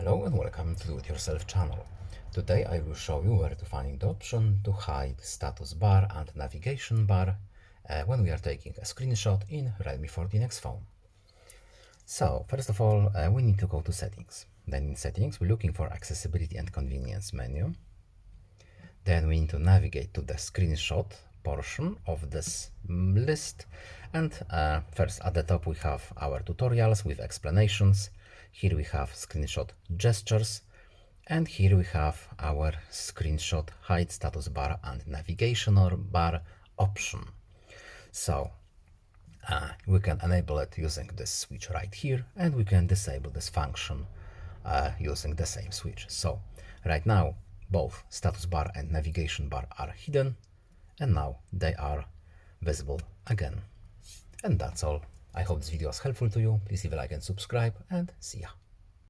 Hello and welcome to Do It Yourself channel. Today I will show you where to find the option to hide status bar and navigation bar when we are taking a screenshot in Realme 14x phone. So first of all we need to go to settings. Then in settings we're looking for accessibility and convenience menu. Then we need to navigate to the screenshot portion of this list, and first at the top we have our tutorials with explanations. Here we have screenshot gestures, and here we have our screenshot hide status bar and navigation bar option. So we can enable it using this switch right here, and we can disable this function using the same switch. So right now both status bar and navigation bar are hidden, and now they are visible again. And that's all. I hope this video was helpful to you. Please leave a like and subscribe, and see ya.